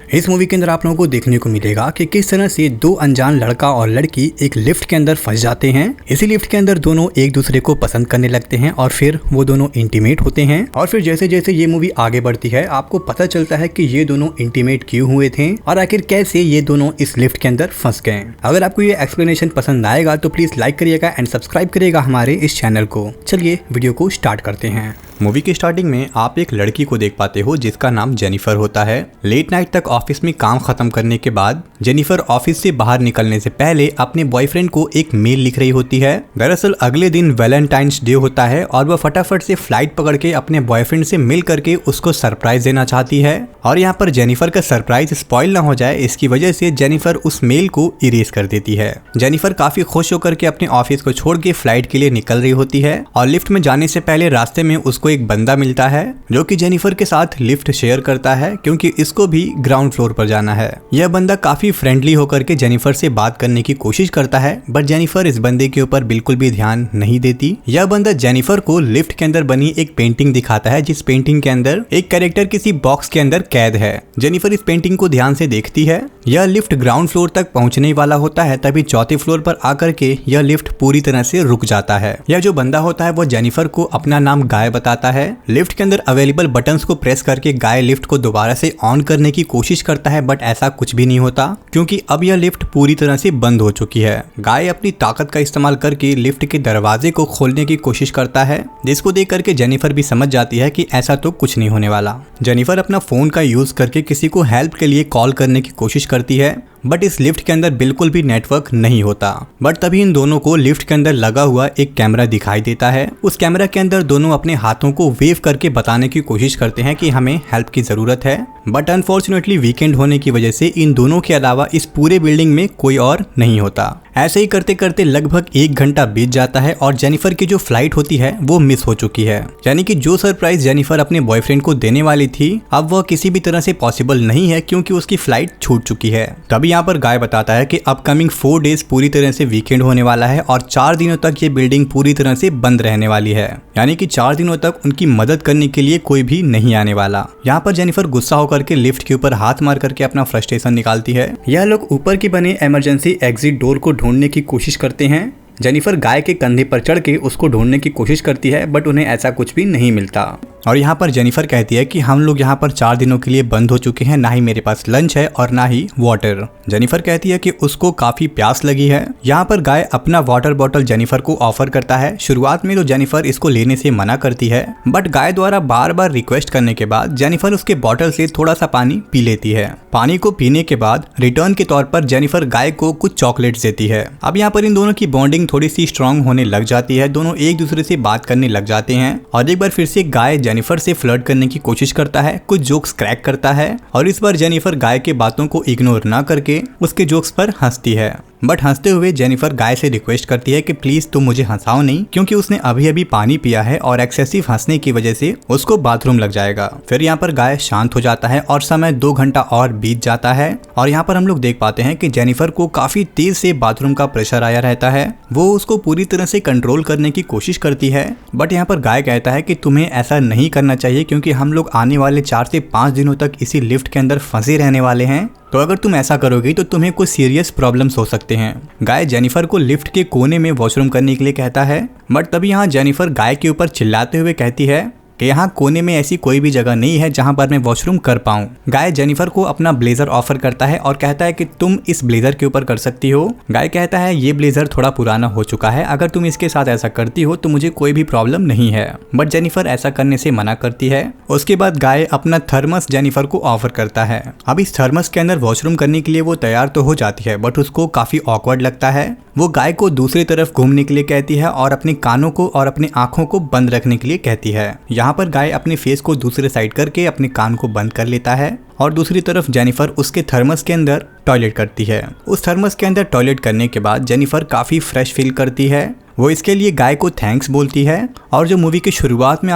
इस मूवी के अंदर आप लोगों को देखने को मिलेगा कि किस तरह से दो अनजान लड़का और लड़की एक लिफ्ट के अंदर फंस जाते हैं। इसी लिफ्ट के अंदर दोनों एक दूसरे को पसंद करने लगते हैं और फिर वो दोनों इंटीमेट होते हैं। और फिर जैसे जैसे ये मूवी आगे बढ़ती है आपको पता चलता है कि ये दोनों इंटीमेट क्यों हुए थे और आखिर कैसे ये दोनों इस लिफ्ट के अंदर फंस गए। अगर आपको ये एक्सप्लेनेशन पसंद आएगा तो प्लीज लाइक करिएगा एंड सब्सक्राइब करिएगा हमारे इस चैनल को। चलिए वीडियो को स्टार्ट करते हैं। मूवी की स्टार्टिंग में आप एक लड़की को देख पाते हो जिसका नाम जेनिफर होता है। लेट नाइट तक ऑफिस में काम खत्म करने के बाद जेनिफर ऑफिस से बाहर निकलने से पहले अपने बॉयफ्रेंड को एक मेल लिख रही होती है। दरअसल अगले दिन वैलेंटाइंस डे होता है और वह फटाफट से फ्लाइट पकड़ के अपने बॉयफ्रेंड से मिल करके उसको सरप्राइज देना चाहती है। और यहाँ पर जेनिफर का सरप्राइज स्पॉइल ना हो जाए इसकी वजह से जेनिफर उस मेल को इरेज कर देती है। जेनिफर काफी खुश होकर के अपने ऑफिस को छोड़ के फ्लाइट के लिए निकल रही होती है और लिफ्ट में जाने से पहले रास्ते में उसको एक बंदा मिलता है जो कि जेनिफर के साथ लिफ्ट शेयर करता है क्योंकि इसको भी ग्राउंड फ्लोर पर जाना है। यह बंदा काफी फ्रेंडली होकर के जेनिफर से बात करने की कोशिश करता है बट जेनिफर इस बंदे के ऊपर बिल्कुल भी ध्यान नहीं देती। यह बंदा जेनिफर को लिफ्ट के अंदर बनी एक पेंटिंग दिखाता है जिस पेंटिंग के अंदर एक कैरेक्टर किसी बॉक्स के अंदर कैद है। जेनिफर इस पेंटिंग को ध्यान से देखती है। यह लिफ्ट ग्राउंड फ्लोर तक पहुंचने वाला होता है तभी चौथे फ्लोर पर आकर के यह लिफ्ट पूरी तरह से रुक जाता है। यह जो बंदा होता है वो जेनिफर को अपना नाम गाय बताता है। लिफ्ट के अंदर अवेलेबल बटन्स को प्रेस करके गाय लिफ्ट को दोबारा से ऑन करने की कोशिश करता है बट ऐसा कुछ भी नहीं होता क्योंकि अब यह लिफ्ट पूरी तरह से बंद हो चुकी है। गाय अपनी ताकत का इस्तेमाल करके लिफ्ट के दरवाजे को खोलने की कोशिश करता है जिसको देख करके जेनिफर भी समझ जाती है कि ऐसा तो कुछ नहीं होने वाला। जेनिफर अपना फोन का यूज करके किसी को हेल्प के लिए कॉल करने की कोशिश करती है बट इस लिफ्ट के अंदर बिल्कुल भी नेटवर्क नहीं होता। बट तभी इन दोनों को लिफ्ट के अंदर लगा हुआ एक कैमरा दिखाई देता है। उस कैमरा के अंदर दोनों अपने हाथों को वेव करके बताने की कोशिश करते हैं कि हमें हेल्प की जरूरत है बट अनफॉर्चुनेटली वीकेंड होने की वजह से इन दोनों के अलावा इस पूरे बिल्डिंग में कोई और नहीं होता। ऐसे ही करते करते लगभग 1 घंटा बीत जाता है और जेनिफर की जो फ्लाइट होती है वो मिस हो चुकी है। यानी कि जो सरप्राइज जेनिफर अपने बॉयफ्रेंड को देने वाली थी अब वह किसी भी तरह से पॉसिबल नहीं है क्योंकि उसकी फ्लाइट छूट चुकी है। तभी यहाँ पर गाय बताता है कि अपकमिंग 4 डेज पूरी तरह से वीकेंड होने वाला है और 4 दिनों तक ये बिल्डिंग पूरी तरह से बंद रहने वाली है। यानी कि 4 दिनों तक उनकी मदद करने के लिए कोई भी नहीं आने वाला। यहाँ पर जेनिफर गुस्सा होकर के लिफ्ट के ऊपर हाथ मार करके अपना फ्रस्ट्रेशन निकालती है। यह लोग ऊपर की बने इमरजेंसी एग्जिट डोर को ढूंढने की कोशिश करते हैं। जेनिफर गाय के कंधे पर चढ़ के उसको ढूंढने की कोशिश करती है बट उन्हें ऐसा कुछ भी नहीं मिलता। और यहाँ पर जेनिफर कहती है कि हम लोग यहाँ पर 4 दिनों के लिए बंद हो चुके हैं, ना ही मेरे पास लंच है और ना ही वाटर। जेनिफर कहती है कि उसको काफी प्यास लगी है। यहाँ पर गाय अपना वाटर बॉटल जेनिफर को ऑफर करता है। शुरुआत में तो जेनिफर इसको लेने से मना करती है बट गाय द्वारा बार बार रिक्वेस्ट करने के बाद जेनिफर उसके बॉटल से थोड़ा सा पानी पी लेती है। पानी को पीने के बाद रिटर्न के तौर पर जेनिफर गाय को कुछ चॉकलेट्स देती है। अब यहाँ पर इन दोनों की बॉन्डिंग थोड़ी सी स्ट्रांग होने लग जाती है। दोनों एक दूसरे से बात करने लग जाते हैं और एक बार फिर से गाय जेनिफर से फ्लर्ट करने की कोशिश करता है, कुछ जोक्स क्रैक करता है और इस बार जेनिफर गाय के बातों को इग्नोर ना करके उसके जोक्स पर हंसती है। बट हंसते हुए जेनिफर गाय से रिक्वेस्ट करती है कि प्लीज तुम मुझे हंसाओ नहीं क्योंकि उसने अभी अभी पानी पिया है और एक्सेसिव हंसने की वजह से उसको बाथरूम लग जाएगा। फिर यहाँ पर गाय शांत हो जाता है और समय 2 घंटा और बीत जाता है और यहाँ पर हम लोग देख पाते हैं कि जेनिफर को काफी तेज से बाथरूम का प्रेशर आया रहता है। वो उसको पूरी तरह से कंट्रोल करने की कोशिश करती है बट यहाँ पर गाय कहता है कि तुम्हें ऐसा नहीं करना चाहिए क्योंकि हम लोग आने वाले 4 से 5 दिनों तक इसी लिफ्ट के अंदर फंसे रहने वाले हैं, तो अगर तुम ऐसा करोगी तो तुम्हें कुछ सीरियस प्रॉब्लम्स हो सकते हैं। गाय जेनिफर को लिफ्ट के कोने में वॉशरूम करने के लिए कहता है बट तभी यहाँ जेनिफर गाय के ऊपर चिल्लाते हुए कहती है कि यहाँ कोने में ऐसी कोई भी जगह नहीं है जहाँ पर मैं वॉशरूम कर पाऊँ। गाय जेनिफर को अपना ब्लेजर ऑफर करता है और कहता है कि तुम इस ब्लेजर के ऊपर कर सकती हो। गाय कहता है ये ब्लेजर थोड़ा पुराना हो चुका है, अगर तुम इसके साथ ऐसा करती हो तो मुझे कोई भी प्रॉब्लम नहीं है। बट जेनिफर ऐसा करने से मना करती है। उसके बाद गाय अपना थर्मस जेनिफर को ऑफर करता है। अब इस थर्मस के अंदर वॉशरूम करने के लिए वो तैयार तो हो जाती है बट उसको काफी ऑकवर्ड लगता है। वो गाय को दूसरी तरफ घूमने के लिए कहती है और अपने कानों को और अपनी आंखों को बंद रखने के लिए कहती है। यहाँ पर गाय अपने फेस को दूसरे साइड करके अपने कान को बंद कर लेता है और दूसरी तरफ जेनिफर उसके थर्मस के अंदर टॉयलेट करती है। उस थर्मस के अंदर टॉयलेट करने के बाद जेनिफर काफी फ्रेश फील करती है। वो इसके लिए गाय को थैंक्स बोलती है और जो मूवी की शुरुआत में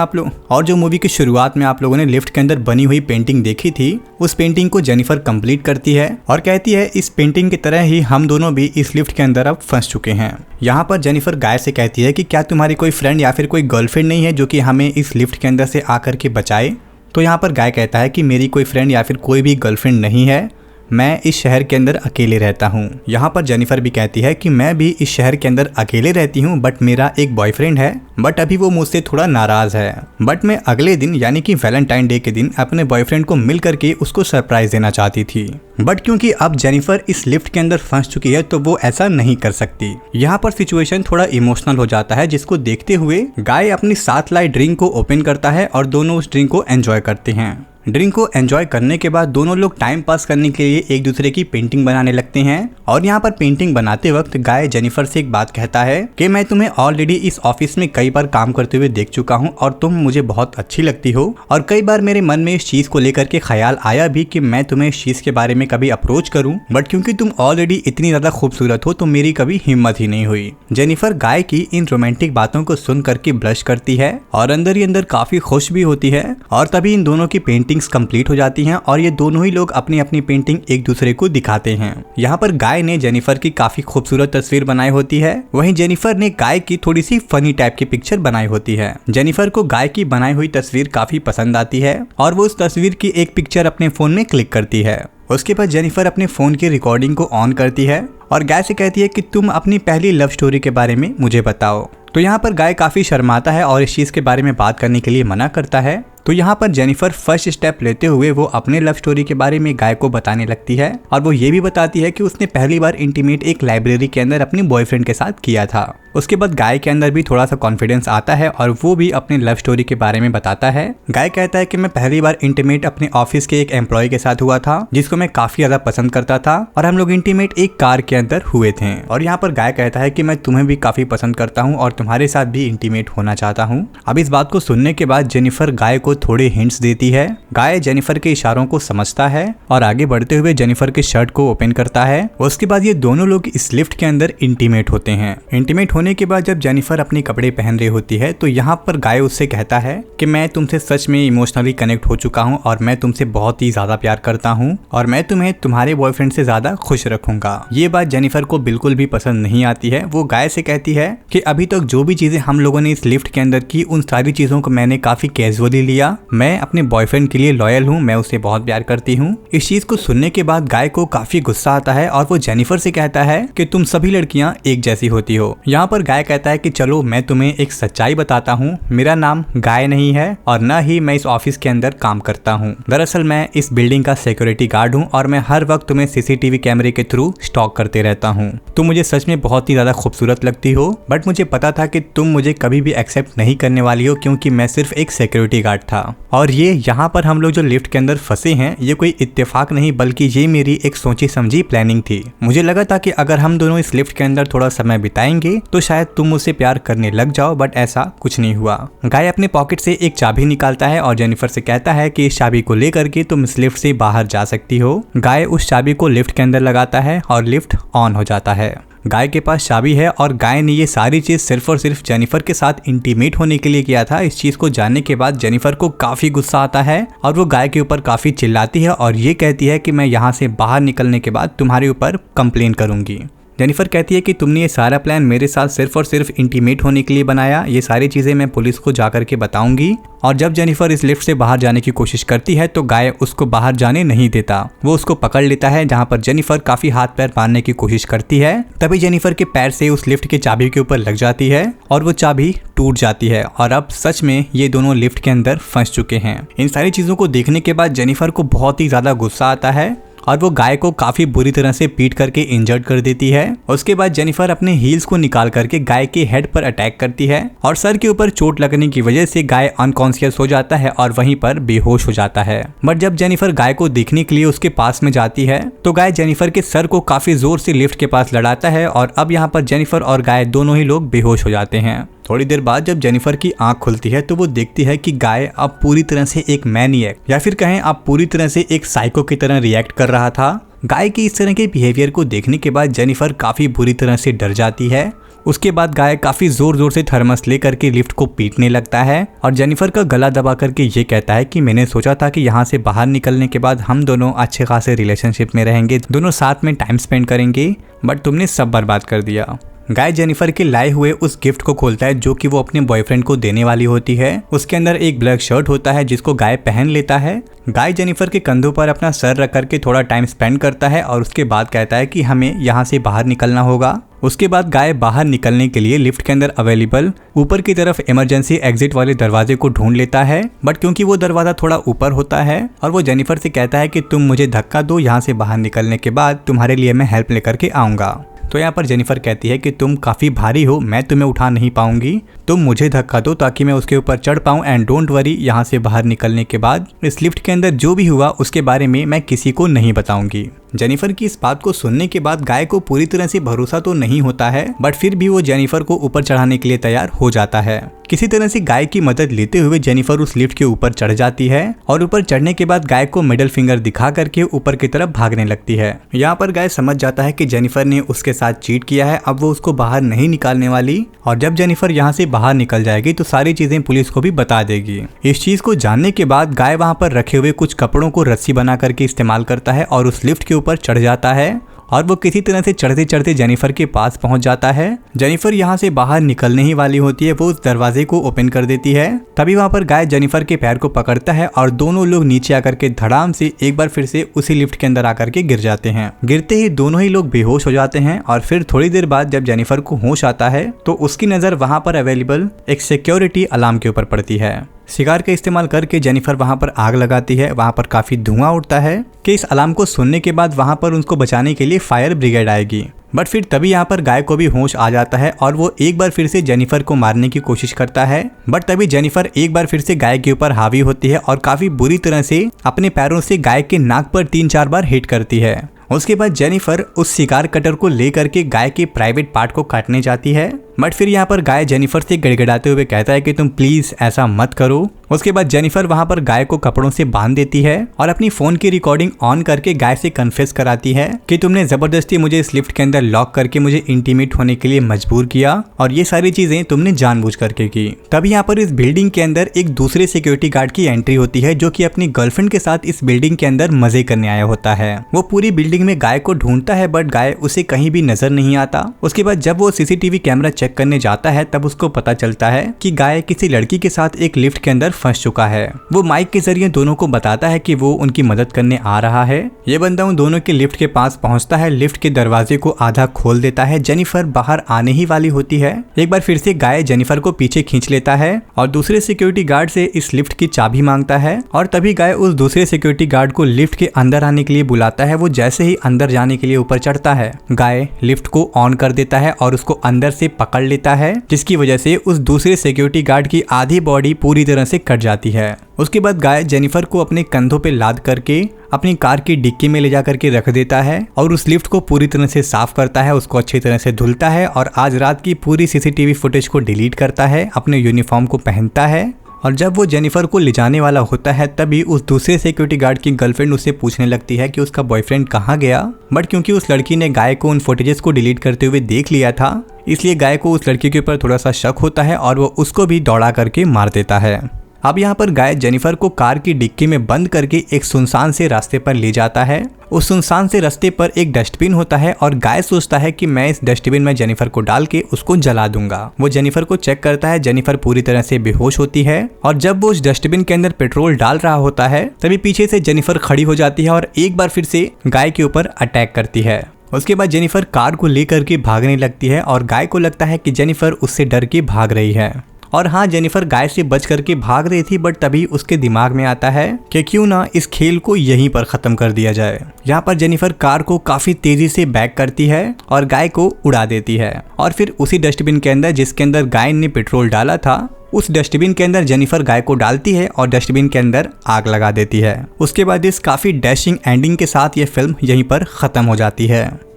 आप लोगों ने लिफ्ट के अंदर बनी हुई पेंटिंग देखी थी उस पेंटिंग को जेनिफर कंप्लीट करती है और कहती है इस पेंटिंग की तरह ही हम दोनों भी इस लिफ्ट के अंदर अब फंस चुके हैं। यहाँ पर जेनिफर गाय से कहती है कि क्या तुम्हारी कोई फ्रेंड या फिर कोई गर्लफ्रेंड नहीं है जो कि हमें इस लिफ्ट के अंदर से आकर के बचाए। तो यहाँ पर गाय कहता है कि मेरी कोई फ्रेंड या फिर कोई भी गर्लफ्रेंड नहीं है, मैं इस शहर के अंदर अकेले रहता हूँ। यहाँ पर जेनिफर भी कहती है कि मैं भी इस शहर के अंदर अकेले रहती हूँ, बट मेरा एक बॉयफ्रेंड है, बट अभी वो मुझसे थोड़ा नाराज है। बट मैं अगले दिन यानी कि वैलेंटाइन डे के दिन अपने बॉयफ्रेंड को मिल करके उसको सरप्राइज देना चाहती थी, बट क्योंकि अब जेनिफर इस लिफ्ट के अंदर फंस चुकी है तो वो ऐसा नहीं कर सकती। यहाँ पर सिचुएशन थोड़ा इमोशनल हो जाता है, जिसको देखते हुए गाय अपनी साथ लाई ड्रिंक को ओपन करता है और दोनों उस ड्रिंक को एंजॉय करते हैं। ड्रिंक को एंजॉय करने के बाद दोनों लोग टाइम पास करने के लिए एक दूसरे की पेंटिंग बनाने लगते हैं। और यहाँ पर पेंटिंग बनाते वक्त गाय जेनिफर से एक बात कहता है कि मैं तुम्हें ऑलरेडी इस ऑफिस में कई बार काम करते हुए देख चुका हूँ और तुम मुझे बहुत अच्छी लगती हो, और कई बार मेरे मन में इस चीज को लेकर के ख्याल आया भी कि मैं तुम्हें इस चीज के बारे में कभी अप्रोच करूँ, बट क्योंकि तुम ऑलरेडी इतनी ज्यादा खूबसूरत हो तो मेरी कभी हिम्मत ही नहीं हुई। जेनिफर गाय की इन रोमांटिक बातों को सुन करके ब्लश करती है और अंदर ही अंदर काफी खुश भी होती है। और तभी इन दोनों की पेंटिंग्स कंप्लीट हो जाती हैं और ये दोनों ही लोग अपनी अपनी पेंटिंग एक दूसरे को दिखाते हैं। यहाँ पर गाय ने जेनिफर की काफी खूबसूरत तस्वीर बनाई होती है, वहीं जेनिफर ने गाय की थोड़ी सी फनी टाइप की पिक्चर बनाई होती है। जेनिफर को गाय की बनाई हुई तस्वीर काफी पसंद आती है और वो उस तस्वीर की एक पिक्चर अपने फोन में क्लिक करती है। उसके बाद जेनिफर अपने फोन की रिकॉर्डिंग को ऑन करती है और गाय से कहती है कि तुम अपनी पहली लव स्टोरी के बारे में मुझे बताओ। तो यहाँ पर गाय काफी शर्माता है और इस चीज के बारे में बात करने के लिए मना करता है। तो यहाँ पर जेनिफर फर्स्ट स्टेप लेते हुए वो अपने लव स्टोरी के बारे में गाय को बताने लगती है और वो ये भी बताती है कि उसने पहली बार इंटीमेट एक लाइब्रेरी के अंदर अपने बॉयफ्रेंड के साथ किया था। उसके बाद गाय के अंदर भी थोड़ा सा कॉन्फिडेंस आता है और वो भी अपने लव स्टोरी के बारे में बताता है। गाय कहता है कि मैं पहली बार इंटीमेट अपने ऑफिस के एक एम्प्लॉय के साथ हुआ था जिसको मैं काफी ज्यादा पसंद करता था और हम लोग इंटीमेट एक कार के अंदर हुए थे। और यहाँ पर गाय कहता है कि मैं तुम्हें भी काफी पसंद करता हूँ और तुम्हारे साथ भी इंटीमेट होना चाहता हूँ। अब इस बात को सुनने के बाद जेनिफर गाय को थोड़े हिंट्स देती है। गाय जेनिफर के इशारों को समझता है और आगे बढ़ते हुए जेनिफर के शर्ट को ओपन करता है। उसके बाद ये दोनों लोग इस लिफ्ट के अंदर इंटीमेट होते हैं। इंटीमेट होने के बाद जब जेनिफर अपने कपड़े पहन रही होती है तो यहाँ पर गाय उससे कहता है कि मैं तुमसे सच में इमोशनली कनेक्ट हो चुका हूँ और मैं तुमसे बहुत ही ज्यादा प्यार करता हूँ और मैं तुम्हें तुम्हारे बॉयफ्रेंड से ज्यादा खुश रखूंगा। ये बात जेनिफर को बिल्कुल भी पसंद नहीं आती है। वो गाय से कहती है कि अभी तक जो भी चीजें हम लोगों ने इस लिफ्ट के अंदर की उन सारी चीजों को मैंने काफी कैजुअली लिया। मैं अपने बॉयफ्रेंड के लिए लॉयल हूँ, मैं उसे बहुत प्यार करती हूँ। इस चीज को सुनने के बाद गाय को काफी गुस्सा आता है और वो जेनिफर से कहता है कि तुम सभी लड़कियां एक जैसी होती हो। यहाँ पर गाय कहता है कि चलो मैं तुम्हें एक सच्चाई बताता हूँ, मेरा नाम गाय नहीं है और न ही मैं इस ऑफिस के अंदर काम करता हूँ। दरअसल मैं इस बिल्डिंग का सिक्योरिटी गार्ड हूँ और मैं हर वक्त तुम्हें सीसीटीवी कैमरे के थ्रू स्टॉक करते रहता हूँ। तुम मुझे सच में बहुत ही ज्यादा खूबसूरत लगती हो, बट मुझे पता था कि तुम मुझे कभी भी एक्सेप्ट नहीं करने वाली हो क्योंकि मैं सिर्फ एक सिक्योरिटी गार्ड था। और ये यहाँ पर हम लोग जो लिफ्ट के अंदर फंसे हैं ये कोई इत्तेफाक नहीं बल्कि ये मेरी एक सोची समझी प्लानिंग थी। मुझे लगा था कि अगर हम दोनों इस लिफ्ट के अंदर थोड़ा समय बिताएंगे तो शायद तुम मुझसे प्यार करने लग जाओ, बट ऐसा कुछ नहीं हुआ। गाय अपने पॉकेट से एक चाबी निकालता है और जेनिफर से कहता है कि इस चाबी को लेकर के तुम इस लिफ्ट से बाहर जा सकती हो। गाय उस चाबी को लिफ्ट के अंदर लगाता है और लिफ्ट ऑन हो जाता है। गाय के पास चाबी है और गाय ने ये सारी चीज सिर्फ और सिर्फ जेनिफर के साथ इंटीमेट होने के लिए किया था। इस चीज को जानने के बाद जेनिफर को काफी गुस्सा आता है और वो गाय के ऊपर काफी चिल्लाती है और ये कहती है कि मैं यहाँ से बाहर निकलने के बाद तुम्हारे ऊपर कंप्लेन करूंगी। जेनिफर कहती है कि तुमने ये सारा प्लान मेरे साथ सिर्फ और सिर्फ इंटीमेट होने के लिए बनाया, ये सारी चीजें मैं पुलिस को जाकर के बताऊंगी। और जब जेनिफर इस लिफ्ट से बाहर जाने की कोशिश करती है तो गाय उसको बाहर जाने नहीं देता। वो उसको पकड़ लेता है, जहाँ पर जेनिफर काफी हाथ पैर मारने की कोशिश करती है। तभी जेनिफर के पैर से उस लिफ्ट की चाबी के ऊपर लग जाती है और वो चाबी टूट जाती है और अब सच में ये दोनों लिफ्ट के अंदर फंस चुके हैं। इन सारी चीजों को देखने के बाद जेनिफर को बहुत ही ज्यादा गुस्सा आता है और वो गाय को काफी बुरी तरह से पीट करके इंजर्ड कर देती है। उसके बाद जेनिफर अपने हील्स को निकाल करके गाय के हेड पर अटैक करती है और सर के ऊपर चोट लगने की वजह से गाय अनकॉन्शियस हो जाता है और वहीं पर बेहोश हो जाता है। बट जब जेनिफर गाय को देखने के लिए उसके पास में जाती है तो गाय जेनिफर के सर को काफी जोर से लिफ्ट के पास लड़ाता है और अब यहाँ पर जेनिफर और गाय दोनों ही लोग बेहोश हो जाते हैं। थोड़ी देर बाद जब जेनिफर की आंख खुलती है तो वो देखती है कि गाय अब पूरी तरह से एक मैनिएक या फिर कहें आप पूरी तरह से एक साइको की तरह रिएक्ट कर रहा था। गाय की इस तरह के बिहेवियर को देखने के बाद जेनिफर काफी बुरी तरह से डर जाती है। उसके बाद गाय काफी जोर जोर से थर्मस लेकर के लिफ्ट को पीटने लगता है और जेनिफर का गला दबा करके ये कहता है कि मैंने सोचा था कि यहाँ से बाहर निकलने के बाद हम दोनों अच्छे खासे रिलेशनशिप में रहेंगे, दोनों साथ में टाइम स्पेंड करेंगे, बट तुमने सब बर्बाद कर दिया। गाय जेनिफर के लाए हुए उस गिफ्ट को खोलता है जो कि वो अपने बॉयफ्रेंड को देने वाली होती है। उसके अंदर एक ब्लैक शर्ट होता है जिसको गाय पहन लेता है। गाय जेनिफर के कंधों पर अपना सर रख करके थोड़ा टाइम स्पेंड करता है और उसके बाद कहता है कि हमें यहाँ से बाहर निकलना होगा। उसके बाद गाय बाहर निकलने के लिए लिफ्ट के अंदर अवेलेबल ऊपर की तरफ इमरजेंसी एग्जिट वाले दरवाजे को ढूंढ लेता है, बट क्योंकि वो दरवाजा थोड़ा ऊपर होता है और वो जेनिफर से कहता है कि तुम मुझे धक्का दो, यहाँ से बाहर निकलने के बाद तुम्हारे लिए मैं हेल्प लेकर के आऊंगा। तो यहाँ पर जेनिफर कहती है कि तुम काफी भारी हो, मैं तुम्हें उठा नहीं पाऊंगी, तुम मुझे धक्का दो ताकि मैं उसके ऊपर चढ़ पाऊं एंड डोंट वरी, यहाँ से बाहर निकलने के बाद इस लिफ्ट के अंदर जो भी हुआ उसके बारे में मैं किसी को नहीं बताऊंगी। जेनिफर की इस बात को सुनने के बाद गाय को पूरी तरह से भरोसा तो नहीं होता है, बट फिर भी वो जेनिफर को ऊपर चढ़ाने के लिए तैयार हो जाता है। किसी तरह से गाय की मदद लेते हुए जेनिफर उस लिफ्ट के ऊपर चढ़ जाती है और ऊपर चढ़ने के बाद गाय को मिडिल फिंगर दिखा करके ऊपर की तरफ भागने लगती है। यहाँ पर गाय समझ जाता है कि जेनिफर ने उसके साथ चीट किया है, अब वो उसको बाहर नहीं निकालने वाली और जब जेनिफर यहाँ से बाहर निकल जाएगी तो सारी चीजें पुलिस को भी बता देगी। इस चीज को जानने के बाद गाय वहाँ पर रखे हुए कुछ कपड़ों को रस्सी बना करके इस्तेमाल करता है और उस लिफ्ट के ऊपर चढ़ जाता है और वो किसी तरह से चढ़ते चढ़ते जेनिफर के पास पहुंच जाता है। जेनिफर यहाँ से बाहर निकलने ही वाली होती है, वो उस दरवाजे को ओपन कर देती है। तभी वहाँ पर गाय जेनिफर के पैर को पकड़ता है और दोनों लोग नीचे आकर के धड़ाम से एक बार फिर से उसी लिफ्ट के अंदर आकर के गिर जाते हैं। गिरते ही दोनों ही लोग बेहोश हो जाते हैं और फिर थोड़ी देर बाद जब जेनिफर को होश आता है तो उसकी नजर वहाँ पर अवेलेबल एक सिक्योरिटी अलार्म के ऊपर पड़ती है। शिकार का इस्तेमाल करके जेनिफर वहां पर आग लगाती है। वहां पर काफी धुआं उठता है कि इस अलार्म को सुनने के बाद वहां पर उनको बचाने के लिए फायर ब्रिगेड आएगी, बट फिर तभी यहाँ पर गाय को भी होश आ जाता है और वो एक बार फिर से जेनिफर को मारने की कोशिश करता है, बट तभी जेनिफर एक बार फिर से गाय के ऊपर हावी होती है और काफी बुरी तरह से अपने पैरों से गाय के नाक पर 3-4 बार हिट करती है। उसके बाद जेनिफर उस शिकार कटर को लेकर के गाय के प्राइवेट पार्ट को काटने जाती है, बट फिर यहाँ पर गाय जेनिफर से गड़गड़ाते हुए कहता है कि तुम प्लीज ऐसा मत करो। उसके बाद जेनिफर वहां पर गाय को कपड़ों से बांध देती है और अपनी फोन की रिकॉर्डिंग ऑन करके गाय से कन्फेस कराती है कि तुमने जबरदस्ती मुझे इस लिफ्ट के अंदर लॉक करके मुझे इंटीमेट होने के लिए मजबूर किया और ये सारी चीजें तुमने जानबूझ करके की। तभी यहाँ पर इस बिल्डिंग के अंदर एक दूसरे सिक्योरिटी गार्ड की एंट्री होती है जो कि अपनी गर्लफ्रेंड के साथ इस बिल्डिंग के अंदर मजे करने आया होता है। वो पूरी बिल्डिंग में गाय को ढूंढता है बट गाय उसे कहीं भी नजर नहीं आता। उसके बाद जब वो सीसीटीवी कैमरा चेक करने जाता है तब उसको पता चलता है कि गाय किसी लड़की के साथ एक लिफ्ट के अंदर फंस चुका है। वो माइक के जरिए दोनों को बताता है कि वो उनकी मदद करने आ रहा है। ये बंदा उन दोनों के लिफ्ट के पास पहुंचता है, लिफ्ट के दरवाजे को आधा खोल देता है। जेनिफर बाहर आने ही वाली होती है। एक बार फिर से गाय जेनिफर को पीछे खींच लेता है और दूसरे सिक्योरिटी गार्ड से इस लिफ्ट की चाबी मांगता है और तभी गाय उस दूसरे सिक्योरिटी गार्ड को लिफ्ट के अंदर आने के लिए बुलाता है। वो जैसे ही अंदर जाने के लिए ऊपर चढ़ता है, गाय लिफ्ट को ऑन कर देता है और उसको अंदर से पकड़ लेता है, जिसकी वजह से उस दूसरे सिक्योरिटी गार्ड की आधी बॉडी पूरी तरह से कट जाती है। उसके बाद गाय जेनिफर को अपने कंधों पे लाद करके अपनी कार की डिक्की में ले जा करके रख देता है और उस लिफ्ट को पूरी तरह से साफ करता है, उसको अच्छी तरह से धुलता है और आज रात की पूरी सीसीटीवी फुटेज को डिलीट करता है, अपने यूनिफॉर्म को पहनता है और जब वो जेनिफर को ले जाने वाला होता है तभी उस दूसरे सिक्योरिटी गार्ड की गर्लफ्रेंड उससे पूछने लगती है कि उसका बॉयफ्रेंड कहाँ गया, बट क्योंकि उस लड़की ने गाय को उन फुटेजेस को डिलीट करते हुए देख लिया था इसलिए गाय को उस लड़की के ऊपर थोड़ा सा शक होता है और वो उसको भी दौड़ा करके मार देता है। अब यहाँ पर गाय जेनिफर को कार की डिक्की में बंद करके एक सुनसान से रास्ते पर ले जाता है। उस सुनसान से रास्ते पर एक डस्टबिन होता है और गाय सोचता है कि मैं इस डस्टबिन में जेनिफर को डाल के उसको जला दूंगा। वो जेनिफर को चेक करता है, जेनिफर पूरी तरह से बेहोश होती है और जब वो उस डस्टबिन के अंदर पेट्रोल डाल रहा होता है तभी पीछे से जेनिफर खड़ी हो जाती है और एक बार फिर से गाय के ऊपर अटैक करती है। उसके बाद जेनिफर कार को लेकर के भागने लगती है और गाय को लगता है कि जेनिफर उससे डर के भाग रही है। और हाँ, जेनिफर गाय से बच करके भाग रही थी बट तभी उसके दिमाग में आता है कि क्यों ना इस खेल को यहीं पर खत्म कर दिया जाए। यहाँ पर जेनिफर कार को काफी तेजी से बैक करती है और गाय को उड़ा देती है और फिर उसी डस्टबिन के अंदर जिसके अंदर गाय ने पेट्रोल डाला था उस डस्टबिन के अंदर जेनिफर गाय को डालती है और डस्टबिन के अंदर आग लगा देती है। उसके बाद इस काफी डैशिंग एंडिंग के साथ ये फिल्म यहीं पर खत्म हो जाती है।